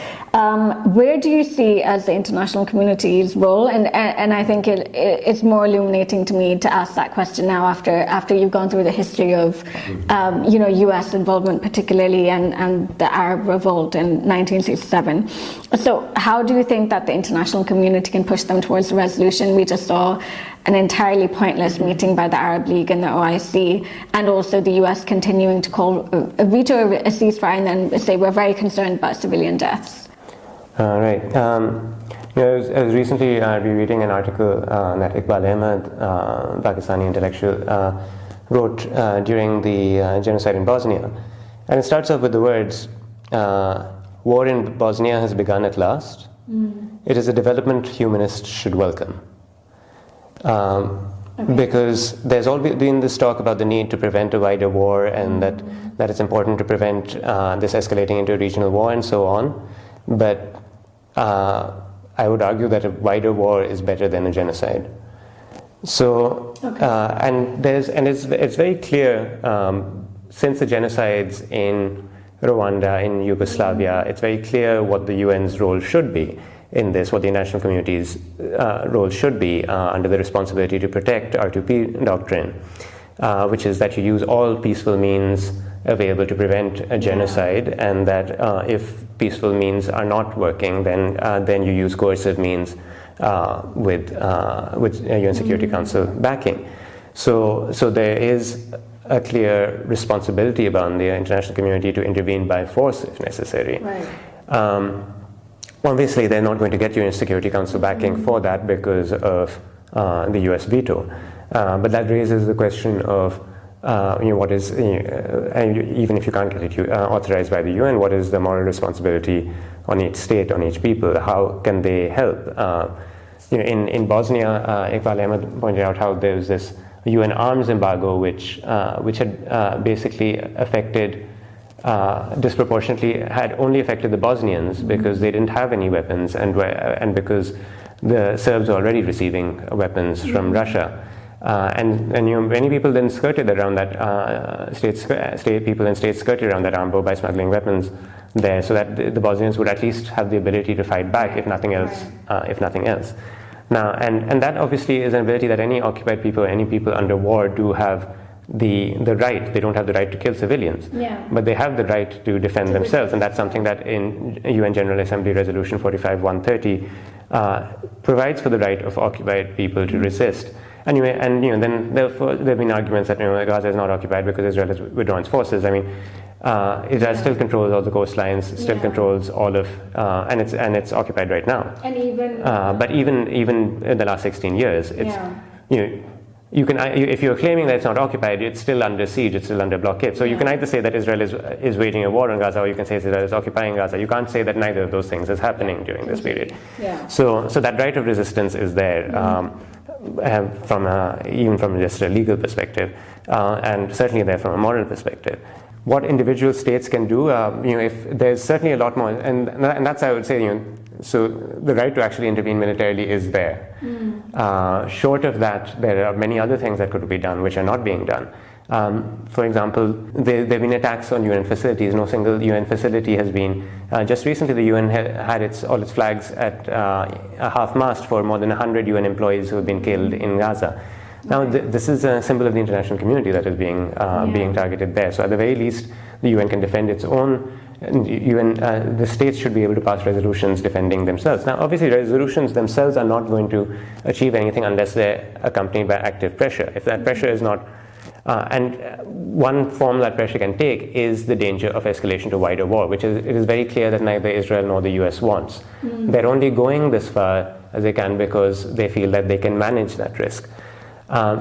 where do you see as the international community's role? And I think it's more illuminating to me to ask that question now after you've gone through the history of US involvement particularly and the Arab revolt in 1967. So how do you think that the international community can push them towards a resolution? We just saw an entirely pointless meeting by the Arab League and the OIC, and also the US continuing to call a veto a ceasefire and then say we're very concerned about civilian deaths. Right. I was recently rereading an article that Iqbal Ahmed, Pakistani intellectual, wrote during the genocide in Bosnia. And it starts off with the words, war in Bosnia has begun at last. It is a development humanists should welcome. Because there's always been this talk about the need to prevent a wider war, and that it's important to prevent this escalating into a regional war and so on. But I would argue that a wider war is better than a genocide. So, and it's very clear since the genocides in Rwanda, in Yugoslavia, it's very clear what the UN's role should be in this, what the international community's role should be under the responsibility to protect R2P doctrine, which is that you use all peaceful means available to prevent a genocide, and that if peaceful means are not working, then you use coercive means with UN Security Council backing. So there is a clear responsibility upon the international community to intervene by force if necessary. Right. Obviously, they're not going to get UN Security Council backing for that because of the US veto. But that raises the question of what is, and even if you can't get it authorized by the UN, what is the moral responsibility on each state, on each people? How can they help? In Bosnia, Iqbal Ahmed pointed out how there was this UN arms embargo, which had basically affected, disproportionately, had only affected the Bosnians because they didn't have any weapons, and because the Serbs were already receiving weapons from Russia. And many people then skirted around that, state people and states skirted around that embargo by smuggling weapons there, so that the Bosnians would at least have the ability to fight back, if nothing else. Now, and that obviously is an ability that any occupied people, any people under war do have the right. They don't have the right to kill civilians, but they have the right to defend themselves, and that's something that in UN General Assembly Resolution 45/130 provides for the right of occupied people to resist. Anyway, then there have been arguments that Gaza is not occupied because Israel has withdrawn its forces. I mean, Israel still controls all the coastlines, still controls all of, and it's occupied right now. And even, but even in the last 16 years, it's you can, if you're claiming that it's not occupied, it's still under siege, it's still under blockade. So you can either say that Israel is waging a war on Gaza, or you can say Israel is occupying Gaza. You can't say that neither of those things is happening during this period. So that right of resistance is there. Even from just a legal perspective, and certainly there from a moral perspective. What individual states can do, if there's certainly a lot more, and that's, I would say, so the right to actually intervene militarily is there. Short of that, there are many other things that could be done which are not being done. For example, there have been attacks on UN facilities. No single UN facility has been. Just recently, the UN had all its flags at half-mast for more than 100 UN employees who have been killed in Gaza. Now, this is a symbol of the international community that is being targeted there. So, at the very least, the UN can defend its own. The states should be able to pass resolutions defending themselves. Now, obviously, resolutions themselves are not going to achieve anything unless they're accompanied by active pressure. If that pressure is not and one form that pressure can take is the danger of escalation to wider war, it is very clear that neither Israel nor the US wants. They're only going this far as they can because they feel that they can manage that risk.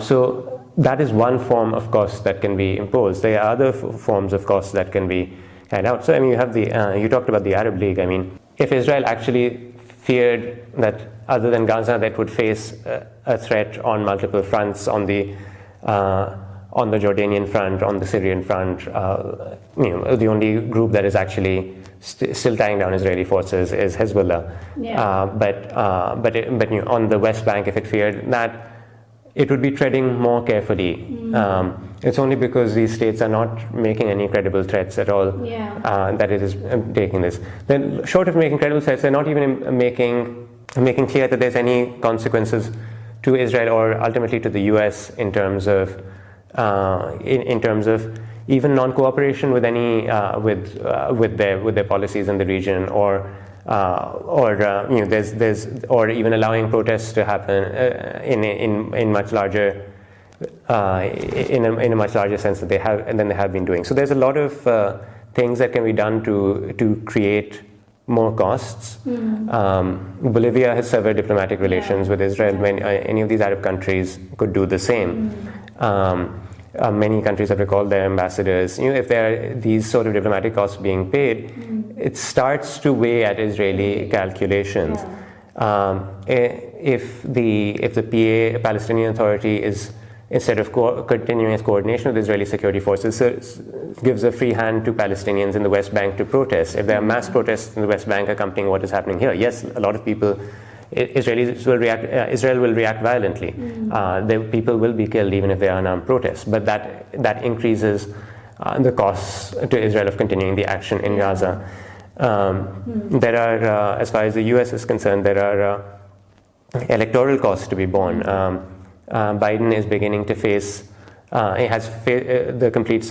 So that is one form of cost that can be imposed. There are other forms of costs that can be carried out. So you have you talked about the Arab League. I mean, if Israel actually feared that other than Gaza that would face a threat on multiple fronts, on the Jordanian front, on the Syrian front, the only group that is actually still tying down Israeli forces is Hezbollah. But on the West Bank, if it feared that, it would be treading more carefully. It's only because these states are not making any credible threats at all that it is taking this. Then, short of making credible threats, they're not even making clear that there's any consequences to Israel or ultimately to the US in terms of even non-cooperation with any with their policies in the region, or even allowing protests to happen in much larger in a much larger sense than they have been doing. So there's a lot of things that can be done to create more costs. Bolivia has severed diplomatic relations with Israel. Any of these Arab countries could do the same. Many countries have recalled their ambassadors. If there are these sort of diplomatic costs being paid, it starts to weigh at Israeli calculations. If the Palestinian Authority is, instead of continuing its coordination with Israeli security forces, gives a free hand to Palestinians in the West Bank to protest. If there are mass protests in the West Bank accompanying what is happening here, yes, a lot of people, Israel will react violently. People will be killed even if there are unarmed protests, but that increases the costs to Israel of continuing the action in Gaza. There are, as far as the US is concerned, there are electoral costs to be borne. Biden is beginning to face, he has the complete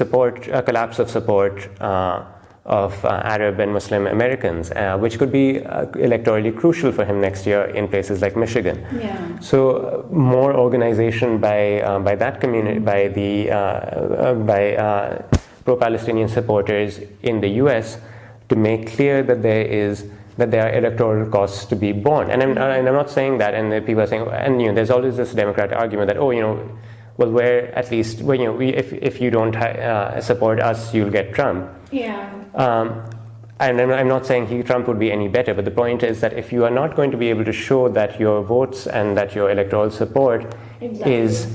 collapse of support of Arab and Muslim Americans, which could be electorally crucial for him next year in places like Michigan. So more organization by that community, by pro-Palestinian supporters in the U.S. to make clear that there are electoral costs to be borne. And I'm not saying that, and people are saying, and there's always this Democratic argument that, well, we're at least, well, if you don't support us, you'll get Trump. Yeah. And I'm not saying Trump would be any better, but the point is that if you are not going to be able to show that your votes and that your electoral support is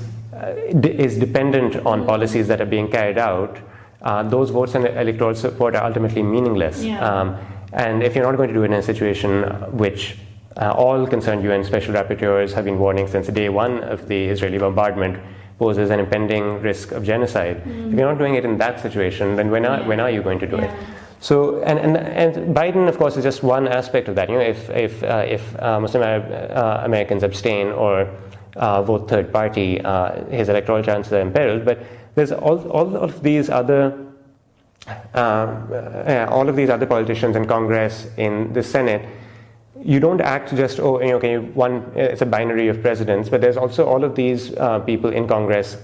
dependent on policies that are being carried out, those votes and electoral support are ultimately meaningless. Yeah. And if you're not going to do it in a situation which all concerned UN special rapporteurs have been warning since day one of the Israeli bombardment poses an impending risk of genocide. If you're not doing it in that situation, then when are you going to do it? So, and Biden, of course, is just one aspect of that. If Muslim Americans abstain or vote third party, his electoral chances are imperiled. But there's all of these other politicians in Congress, in the Senate. You don't act just, it's a binary of presidents, but there's also all of these people in Congress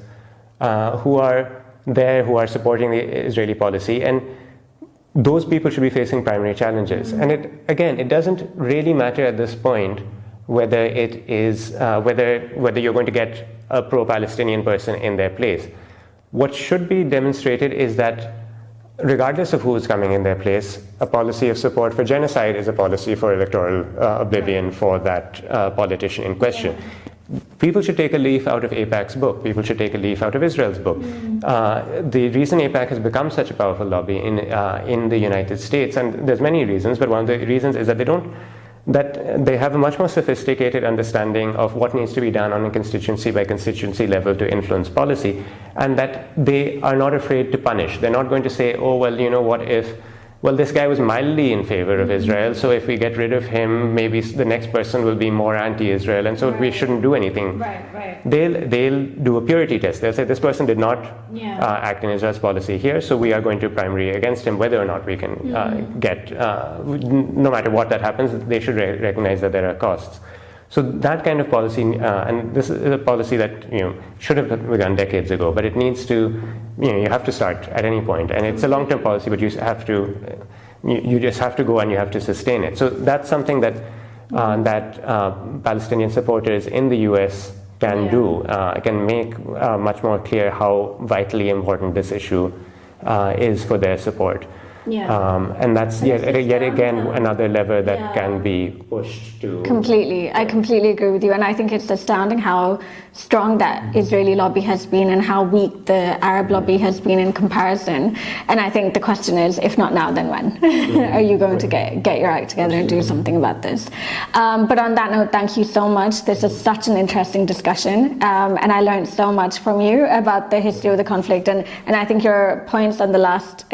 who are there, who are supporting the Israeli policy, and those people should be facing primary challenges. And it doesn't really matter at this point whether it is whether you're going to get a pro-Palestinian person in their place. What should be demonstrated is that regardless of who is coming in their place, a policy of support for genocide is a policy for electoral oblivion for that politician in question. People should take a leaf out of AIPAC's book. People should take a leaf out of Israel's book. The reason AIPAC has become such a powerful lobby in the United States, and there's many reasons, but one of the reasons is that they have a much more sophisticated understanding of what needs to be done on a constituency by constituency level to influence policy, and that they are not afraid to punish. They're not going to say, oh, well, what if, well, this guy was mildly in favor of Israel, so if we get rid of him, maybe the next person will be more anti-Israel, and so we shouldn't do anything. Right. They'll do a purity test. They'll say this person did not act in Israel's policy here, so we are going to primary against him, whether or not we can get, no matter what that happens, they should recognize that there are costs. So that kind of policy, and this is a policy that should have begun decades ago, but it needs to, you have to start at any point, and it's a long-term policy, but you just have to go and you have to sustain it. So that's something that Palestinian supporters in the U.S. can do, can make much more clear how vitally important this issue is for their support. And that's yet again another lever that can be pushed to. I completely agree with you, and I think it's astounding how strong that Israeli lobby has been and how weak the Arab lobby has been in comparison. And I think the question is, if not now, then when? Are you going to get your act together and do something about this? But on that note, thank you so much. This is such an interesting discussion, and I learned so much from you about the history of the conflict, and I think your points on the last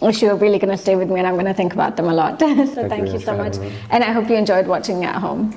issue are really going to stay with me, and I'm going to think about them a lot. So thank you so much, and I hope you enjoyed watching at home.